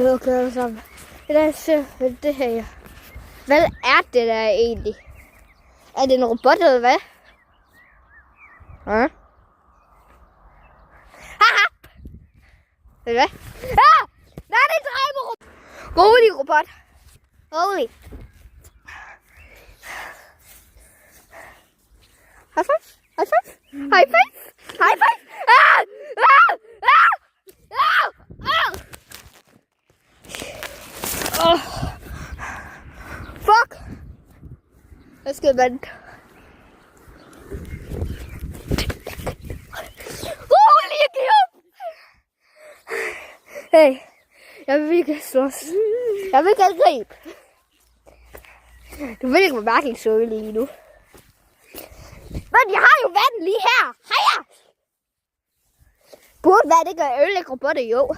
Okay, alle sammen. Lad os se, hvad det her. Hvad er det der egentlig? Er det en robot eller hvad? Haha! Ved du hvad? Ah! Nej, det er en dræberrobot! Rolig, robot. Rolig. High five? High five? High five? High five? Ah! Ah! Ah! Ah! Ah! Oh. Fuck! Jeg skal vente. Rolig, jeg giver op! Hey, jeg vil ikke slås. Jeg vil ikke angribe. Du vil ikke være mærkelig søge lige nu. Men jeg har jo vand lige her. Heja! Burde være det gør ødelægge robotter jo.